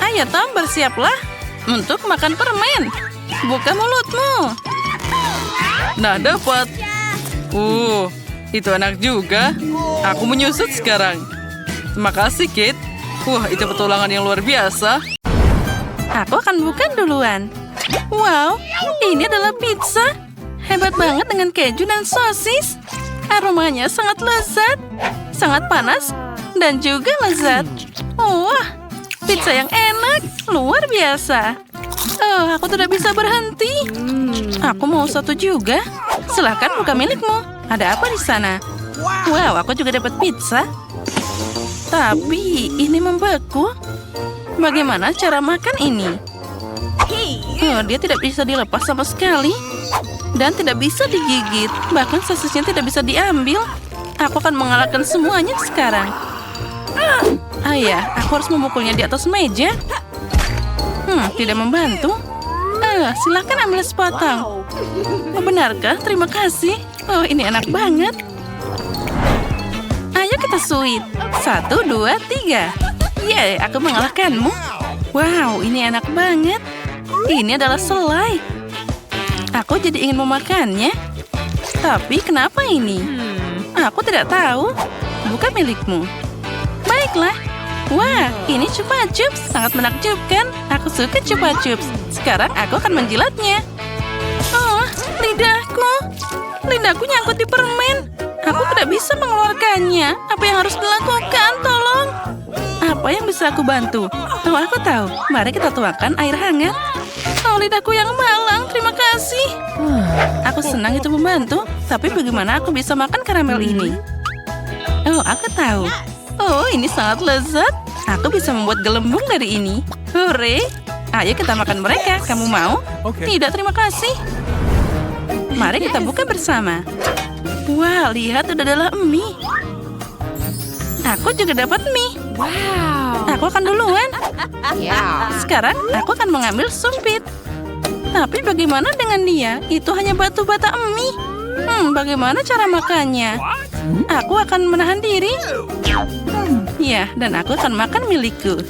Ayo, Tom, bersiaplah untuk makan permen. Buka mulutmu. Nah, dapat. Itu enak juga. Aku menyusut sekarang. Terima kasih, Kate. Itu petualangan yang luar biasa. Aku akan buka duluan. Wow, ini adalah pizza. Hebat banget dengan keju dan sosis. Aromanya sangat lezat, sangat panas, dan juga lezat. Wah, pizza yang enak, luar biasa. Aku tidak bisa berhenti. Aku mau satu juga. Silahkan buka milikmu. Ada apa di sana? Wow, aku juga dapat pizza. Tapi ini membeku. Bagaimana cara makan ini? Dia tidak bisa dilepas sama sekali. Dan tidak bisa digigit. Bahkan sosisnya tidak bisa diambil. Aku akan mengalahkan semuanya sekarang. Ayah, aku harus memukulnya di atas meja. Tidak membantu. Silakan ambil sepotong. Benarkah? Terima kasih. Ini enak banget. Ayo kita sweet. 1, 2, 3. Yeay, aku mengalahkanmu. Wow, ini enak banget. Ini adalah selai. Aku jadi ingin memakannya. Tapi kenapa ini? Aku tidak tahu. Bukan milikmu. Baiklah. Wah, ini Chupa Chups. Sangat menakjubkan. Aku suka Chupa Chups. Sekarang aku akan menjilatnya. Oh, lidahku. Lidahku nyangkut di permen. Aku tidak bisa mengeluarkannya. Apa yang harus dilakukan? Tolong. Apa yang bisa aku bantu? Aku tahu. Mari kita tuangkan air hangat. Lidahku yang malang. Terima kasih. Aku senang itu membantu. Tapi bagaimana aku bisa makan karamel ini? Aku tahu. Ini sangat lezat. Aku bisa membuat gelembung dari ini. Hore. Ayo kita makan mereka. Kamu mau? Tidak, terima kasih. Mari kita buka bersama. Wah, lihat itu adalah mie. Aku juga dapat mie. Wow. Aku akan duluan. Sekarang aku akan mengambil sumpit. Tapi bagaimana dengan dia? Itu hanya batu bata mie. Bagaimana cara makannya? Aku akan menahan diri. Ya, dan aku akan makan milikku.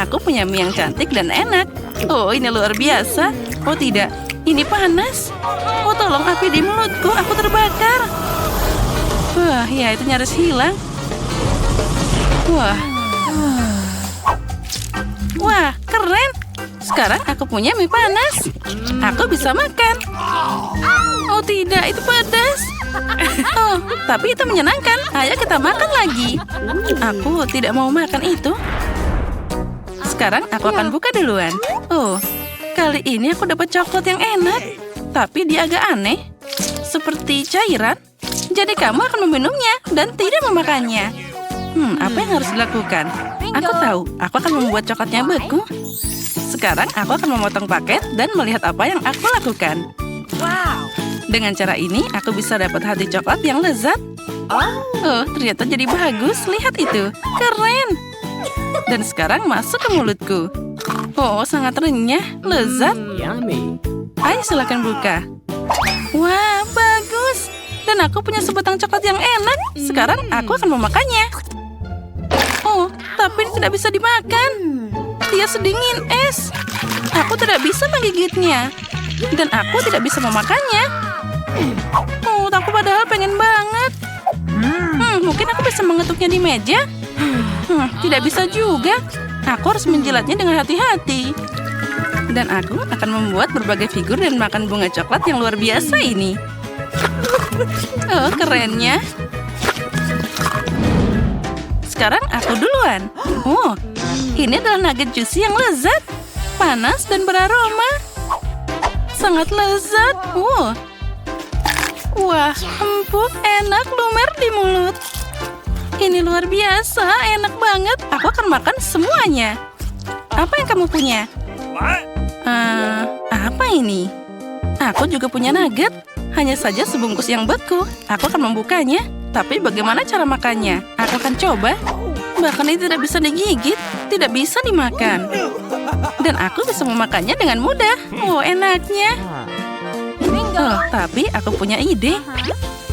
Aku punya mie yang cantik dan enak. Oh, ini luar biasa. Oh tidak, ini panas. Oh tolong, api di mulutku, aku terbakar. Wah, ya itu nyaris hilang. Wah. Wah, keren. Sekarang aku punya mie panas. Aku bisa makan. Oh tidak, itu pedas. Oh, tapi itu menyenangkan. Ayo kita makan lagi. Aku tidak mau makan itu. Sekarang aku akan buka duluan. Oh, kali ini aku dapat coklat yang enak. Tapi dia agak aneh. Seperti cairan. Jadi kamu akan meminumnya dan tidak memakannya. Apa yang harus dilakukan? Aku tahu, aku akan membuat coklatnya beku. Sekarang aku akan memotong paket dan melihat apa yang aku lakukan. Wow. Dengan cara ini, aku bisa dapat hati coklat yang lezat. Oh, ternyata jadi bagus. Lihat itu. Keren. Dan sekarang masuk ke mulutku. Oh, sangat renyah. Lezat. Yummy. Ayo silakan buka. Wah, bagus. Dan aku punya sebatang coklat yang enak. Sekarang aku akan memakannya. Oh, tapi tidak bisa dimakan. Dia sedingin es. Aku tidak bisa menggigitnya. Dan aku tidak bisa memakannya. Oh, aku padahal pengen banget. Mungkin aku bisa mengetuknya di meja. Tidak bisa juga. Aku harus menjilatnya dengan hati-hati. Dan aku akan membuat berbagai figur dan makan bunga coklat yang luar biasa ini. Oh, kerennya. Sekarang aku duluan. Oh, ini adalah nugget juicy yang lezat. Panas dan beraroma. Sangat lezat. Wah, empuk, enak, lumer di mulut. Ini luar biasa, enak banget. Aku akan makan semuanya. Apa yang kamu punya? Apa ini? Aku juga punya nugget. Hanya saja sebungkus yang beku. Aku akan membukanya. Tapi bagaimana cara makannya? Aku akan coba. Bahkan ini tidak bisa digigit. Tidak bisa dimakan. Dan aku bisa memakannya dengan mudah. Oh, enaknya. Oh, tapi aku punya ide.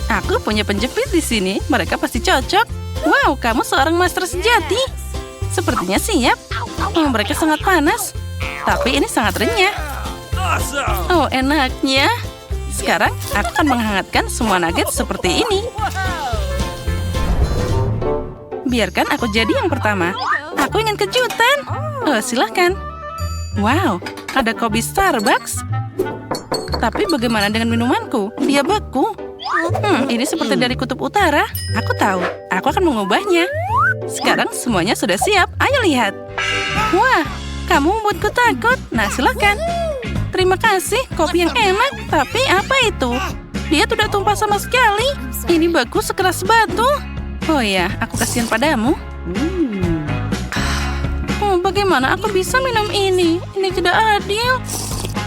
Aku punya penjepit di sini. Mereka pasti cocok. Wow, kamu seorang master sejati. Sepertinya siap. Oh, mereka sangat panas. Tapi ini sangat renyah. Oh, enaknya. Sekarang aku akan menghangatkan semua nugget seperti ini. Biarkan aku jadi yang pertama. Aku ingin kejutan. Oh, silahkan. Wow, ada kopi Starbucks. Tapi bagaimana dengan minumanku? Dia beku. Ini seperti dari kutub utara. Aku tahu. Aku akan mengubahnya. Sekarang semuanya sudah siap. Ayo lihat. Wah, kamu membuatku takut. Nah, silahkan. Terima kasih, kopi yang enak. Tapi apa itu? Dia tidak tumpah sama sekali. Ini beku sekeras batu. Oh ya, aku kasihan padamu. Oh, bagaimana aku bisa minum ini? Ini tidak adil.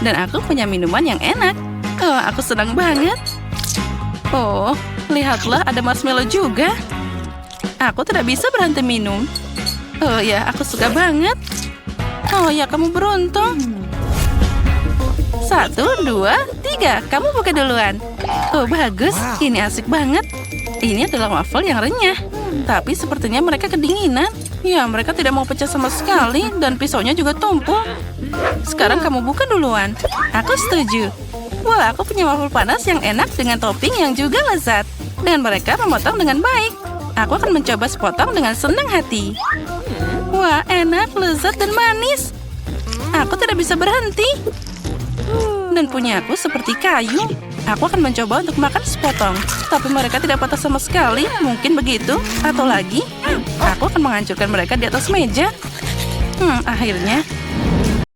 Dan aku punya minuman yang enak. Oh, aku senang banget. Oh, lihatlah ada marshmallow juga. Aku tidak bisa berhenti minum. Oh ya, aku suka banget. Oh ya, kamu beruntung. 1, 2, 3. Kamu buka duluan. Oh, bagus. Ini asik banget. Ini adalah waffle yang renyah. Tapi sepertinya mereka kedinginan. Ya, mereka tidak mau pecah sama sekali. Dan pisaunya juga tumpul. Sekarang kamu buka duluan. Aku setuju. Wah, aku punya waffle panas yang enak dengan topping yang juga lezat. Dan mereka memotong dengan baik. Aku akan mencoba sepotong dengan senang hati. Wah, enak, lezat, dan manis. Aku tidak bisa berhenti. Dan punya aku seperti kayu. Aku akan mencoba untuk makan sepotong. Tapi mereka tidak patah sama sekali. Mungkin begitu. Atau lagi, aku akan menghancurkan mereka di atas meja. Akhirnya,